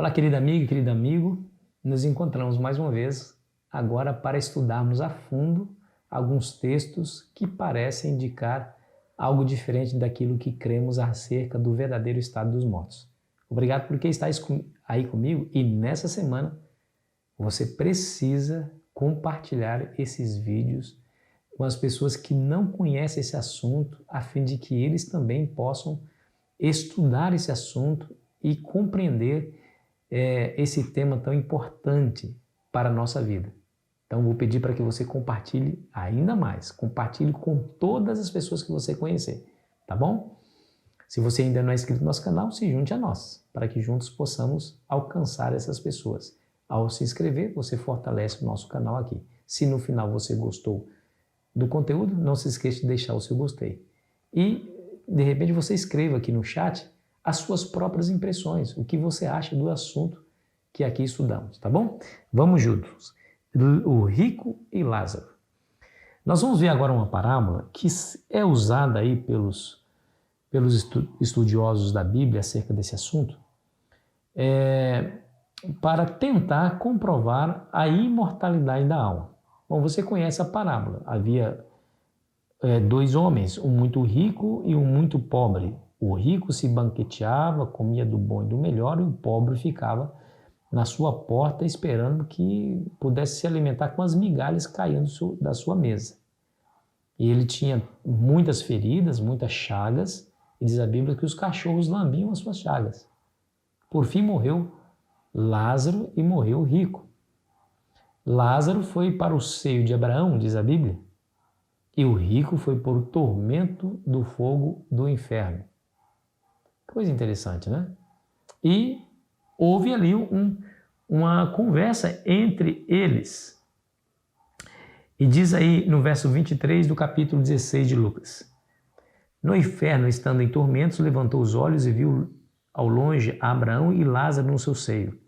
Olá, querida amiga e querido amigo, nos encontramos mais uma vez agora para estudarmos a fundo alguns textos que parecem indicar algo diferente daquilo que cremos acerca do verdadeiro estado dos mortos. Obrigado por que está aí comigo e nessa semana você precisa compartilhar esses vídeos com as pessoas que não conhecem esse assunto, a fim de que eles também possam estudar esse assunto e compreender esse tema tão importante para a nossa vida. Então vou pedir para que você compartilhe ainda mais, compartilhe com todas as pessoas que você conhecer, tá bom? Se você ainda não é inscrito no nosso canal, se junte a nós, para que juntos possamos alcançar essas pessoas. Ao se inscrever, você fortalece o nosso canal aqui. Se no final você gostou do conteúdo, não se esqueça de deixar o seu gostei. E, de repente, você escreva aqui no chat as suas próprias impressões, o que você acha do assunto que aqui estudamos, tá bom? Vamos juntos. O rico e Lázaro. Nós vamos ver agora uma parábola que é usada aí pelos estudiosos da Bíblia acerca desse assunto, para tentar comprovar a imortalidade da alma. Bom, você conhece a parábola. Havia dois homens, um muito rico e um muito pobre. O rico se banqueteava, comia do bom e do melhor, e o pobre ficava na sua porta esperando que pudesse se alimentar com as migalhas caindo da sua mesa. E ele tinha muitas feridas, muitas chagas, e diz a Bíblia que os cachorros lambiam as suas chagas. Por fim morreu Lázaro e morreu o rico. Lázaro foi para o seio de Abraão, diz a Bíblia, e o rico foi para o tormento do fogo do inferno. Coisa interessante, né? E houve ali uma conversa entre eles. E diz aí no verso 23 do capítulo 16 de Lucas: No inferno, estando em tormentos, levantou os olhos e viu ao longe Abraão e Lázaro no seu seio.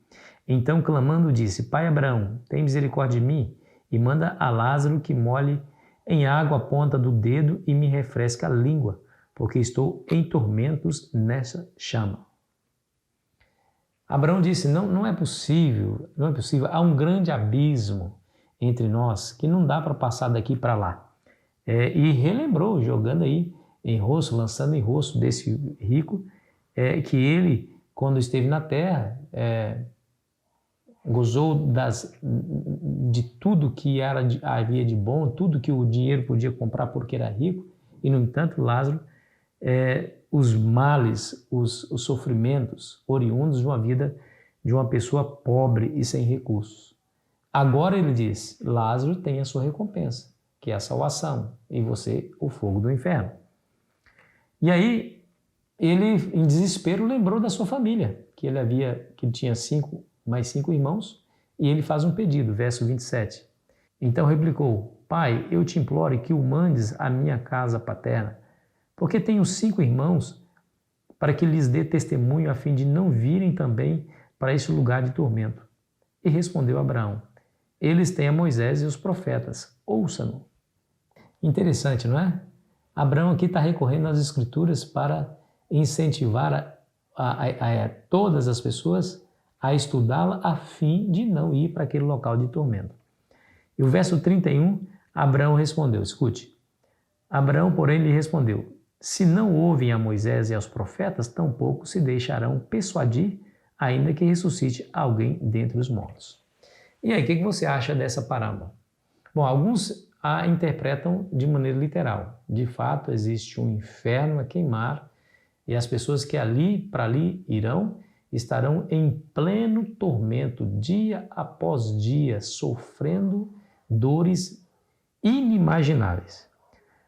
Então, clamando, disse: Pai Abraão, tem misericórdia de mim e manda a Lázaro que molhe em água a ponta do dedo e me refresque a língua, porque estou em tormentos nessa chama. Abraão disse: não é possível, há um grande abismo entre nós que não dá para passar daqui para lá. E relembrou, jogando aí em rosto, lançando em rosto desse rico, que ele, quando esteve na terra, gozou de tudo que havia de bom, tudo que o dinheiro podia comprar porque era rico, e no entanto Lázaro, os males, os sofrimentos oriundos de uma vida de uma pessoa pobre e sem recursos. Agora ele diz: Lázaro tem a sua recompensa, que é a salvação, e você o fogo do inferno. E aí ele, em desespero, lembrou da sua família, que ele tinha mais cinco irmãos, e ele faz um pedido, verso 27. Então replicou: Pai, eu te imploro que o mandes à minha casa paterna, porque tenho 5 irmãos, para que lhes dê testemunho, a fim de não virem também para este lugar de tormento. E respondeu Abraão: Eles têm a Moisés e os profetas, ouçam-no. Interessante, não é? Abraão aqui está recorrendo às Escrituras para incentivar a todas as pessoas a estudá-la a fim de não ir para aquele local de tormento. E o verso 31, Abraão respondeu, escute. Abraão, porém, lhe respondeu: Se não ouvem a Moisés e aos profetas, tampouco se deixarão persuadir, ainda que ressuscite alguém dentre os mortos. E aí, o que você acha dessa parábola? Bom, alguns a interpretam de maneira literal. De fato, existe um inferno a queimar e as pessoas que para ali irão estarão em pleno tormento, dia após dia, sofrendo dores inimagináveis.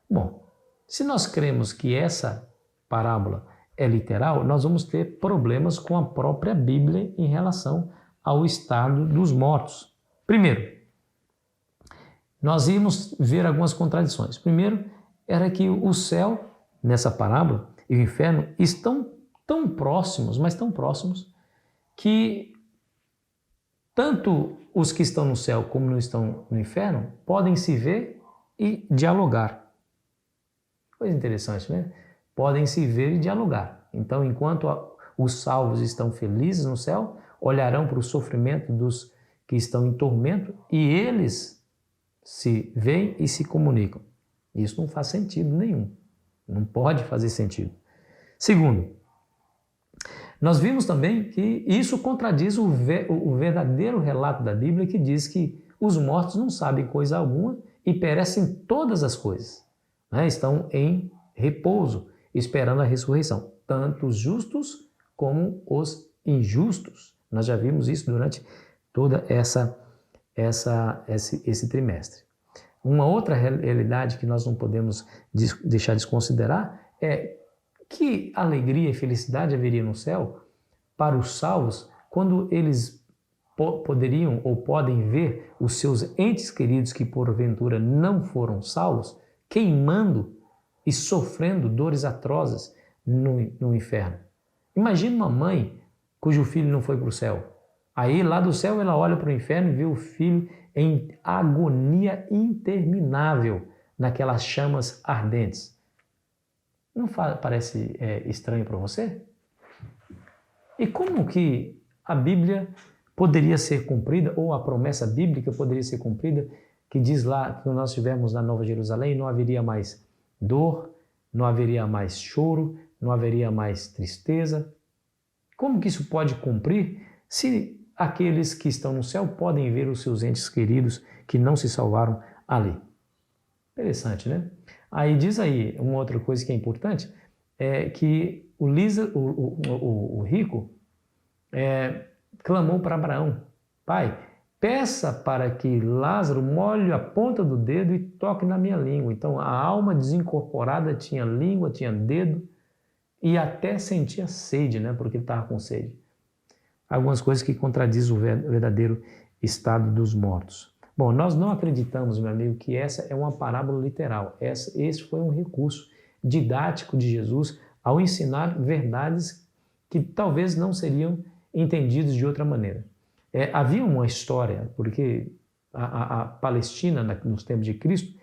Bom, se nós cremos que essa parábola é literal, nós vamos ter problemas com a própria Bíblia em relação ao estado dos mortos. Primeiro, nós íamos ver algumas contradições. Primeiro, era que o céu, nessa parábola, e o inferno estão tão próximos, mas tão próximos, que tanto os que estão no céu como não estão no inferno podem se ver e dialogar. Coisa interessante, né? Podem se ver e dialogar. Então, enquanto os salvos estão felizes no céu, olharão para o sofrimento dos que estão em tormento e eles se veem e se comunicam. Isso não faz sentido nenhum. Não pode fazer sentido. Segundo, nós vimos também que isso contradiz o verdadeiro relato da Bíblia que diz que os mortos não sabem coisa alguma e perecem todas as coisas. Né? Estão em repouso, esperando a ressurreição. Tanto os justos como os injustos. Nós já vimos isso durante toda esse trimestre. Uma outra realidade que nós não podemos deixar de desconsiderar é que alegria e felicidade haveria no céu para os salvos quando eles poderiam ou podem ver os seus entes queridos que porventura não foram salvos queimando e sofrendo dores atrozes no inferno. Imagina uma mãe cujo filho não foi para o céu. Aí lá do céu ela olha para o inferno e vê o filho em agonia interminável naquelas chamas ardentes. Não parece estranho para você? E como que a Bíblia poderia ser cumprida, ou a promessa bíblica poderia ser cumprida, que diz lá que quando nós estivermos na Nova Jerusalém não haveria mais dor, não haveria mais choro, não haveria mais tristeza? Como que isso pode cumprir se aqueles que estão no céu podem ver os seus entes queridos que não se salvaram ali? Interessante, né? Aí diz aí, uma outra coisa que é importante, é que o rico clamou para Abraão: Pai, peça para que Lázaro molhe a ponta do dedo e toque na minha língua. Então a alma desincorporada tinha língua, tinha dedo e até sentia sede, né? Porque ele estava com sede. Algumas coisas que contradizem o verdadeiro estado dos mortos. Bom, nós não acreditamos, meu amigo, que essa é uma parábola literal. Esse foi um recurso didático de Jesus ao ensinar verdades que talvez não seriam entendidas de outra maneira. Havia uma história, porque a Palestina, nos tempos de Cristo,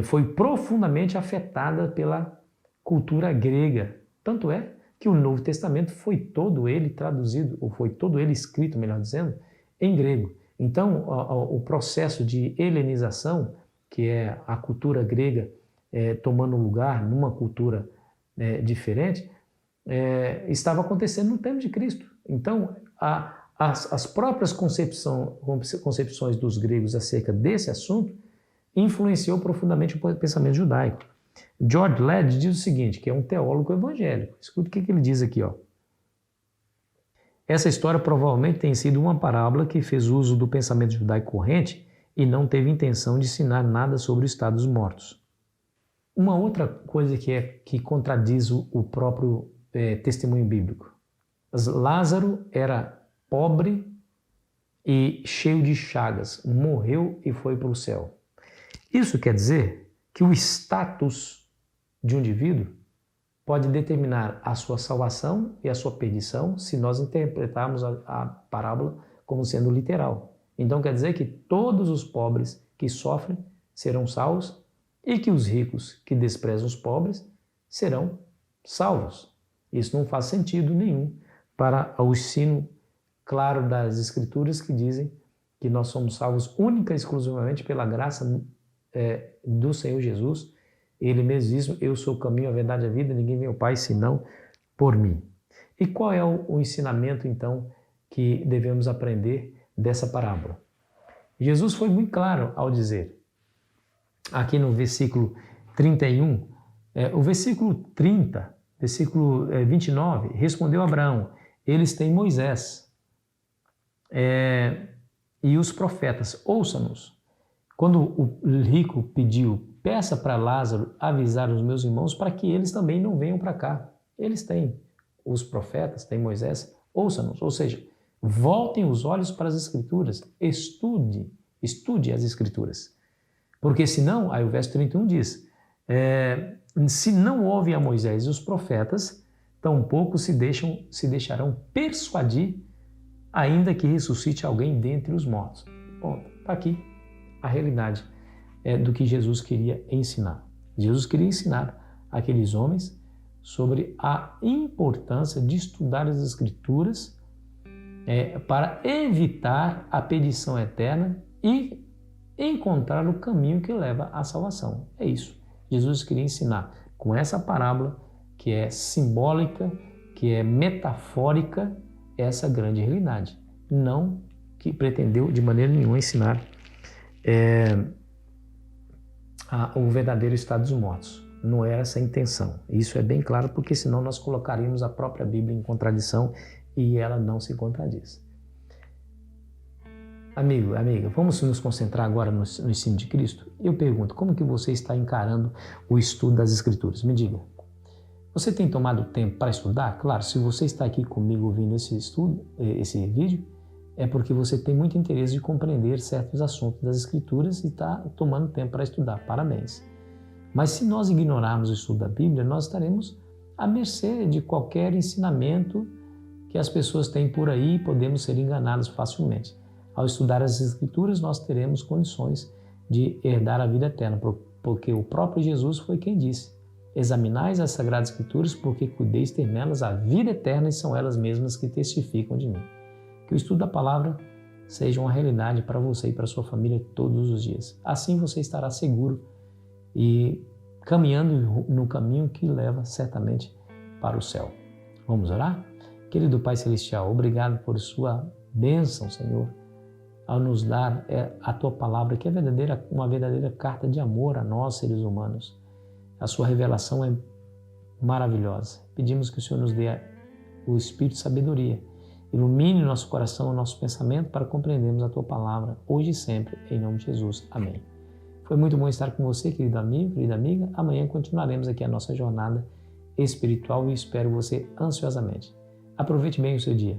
foi profundamente afetada pela cultura grega. Tanto é que o Novo Testamento foi todo ele traduzido, ou foi todo ele escrito, melhor dizendo, em grego. Então, o processo de helenização, que é a cultura grega tomando lugar numa cultura diferente, estava acontecendo no tempo de Cristo. Então, as próprias concepções dos gregos acerca desse assunto influenciou profundamente o pensamento judaico. George Led diz o seguinte, que é um teólogo evangélico. Escuta o que ele diz aqui, ó. Essa história provavelmente tem sido uma parábola que fez uso do pensamento judaico corrente e não teve intenção de ensinar nada sobre o estado dos mortos. Uma outra coisa que contradiz o próprio testemunho bíblico. Lázaro era pobre e cheio de chagas, morreu e foi para o céu. Isso quer dizer que o status de um indivíduo pode determinar a sua salvação e a sua perdição se nós interpretarmos a parábola como sendo literal. Então quer dizer que todos os pobres que sofrem serão salvos e que os ricos que desprezam os pobres serão salvos. Isso não faz sentido nenhum para o ensino claro das Escrituras que dizem que nós somos salvos única e exclusivamente pela graça do Senhor Jesus. Ele mesmo diz: eu sou o caminho, a verdade e a vida, ninguém vem ao Pai senão por mim. E qual é o ensinamento, então, que devemos aprender dessa parábola? Jesus foi muito claro ao dizer, aqui no versículo 31, o versículo 30, versículo 29, respondeu Abraão: eles têm Moisés e os profetas, ouça-nos. Quando o rico pediu: peça para Lázaro avisar os meus irmãos para que eles também não venham para cá. Eles têm os profetas, têm Moisés, ouça-nos. Ou seja, voltem os olhos para as Escrituras, estude as Escrituras. Porque senão, aí o verso 31 diz, se não ouvem a Moisés e os profetas, tampouco se deixarão persuadir, ainda que ressuscite alguém dentre os mortos. Bom, está aqui a realidade do que Jesus queria ensinar. Jesus queria ensinar aqueles homens sobre a importância de estudar as Escrituras para evitar a perdição eterna e encontrar o caminho que leva à salvação. É isso. Jesus queria ensinar com essa parábola, que é simbólica, que é metafórica, essa grande realidade. Não que pretendeu de maneira nenhuma ensinar o verdadeiro estado dos mortos. Não era essa a intenção. Isso é bem claro, porque senão nós colocaríamos a própria Bíblia em contradição e ela não se contradiz. Amigo, amiga, vamos nos concentrar agora no ensino de Cristo? Eu pergunto, como que você está encarando o estudo das Escrituras? Me diga. Você tem tomado tempo para estudar? Claro, se você está aqui comigo ouvindo esse vídeo, é porque você tem muito interesse de compreender certos assuntos das Escrituras e está tomando tempo para estudar. Parabéns. Mas se nós ignorarmos o estudo da Bíblia, nós estaremos à mercê de qualquer ensinamento que as pessoas têm por aí e podemos ser enganados facilmente. Ao estudar as Escrituras, nós teremos condições de herdar a vida eterna, porque o próprio Jesus foi quem disse: examinais as Sagradas Escrituras, porque cuideis ter nelas a vida eterna e são elas mesmas que testificam de mim. Que o estudo da palavra seja uma realidade para você e para sua família todos os dias. Assim você estará seguro e caminhando no caminho que leva certamente para o céu. Vamos orar? Querido Pai Celestial, obrigado por sua bênção, Senhor, ao nos dar a Tua palavra, que é uma verdadeira carta de amor a nós, seres humanos. A sua revelação é maravilhosa. Pedimos que o Senhor nos dê o espírito de sabedoria, ilumine nosso coração, o nosso pensamento para compreendermos a Tua palavra, hoje e sempre, em nome de Jesus. Amém. Foi muito bom estar com você, querido amigo, querida amiga. Amanhã continuaremos aqui a nossa jornada espiritual e espero você ansiosamente. Aproveite bem o seu dia.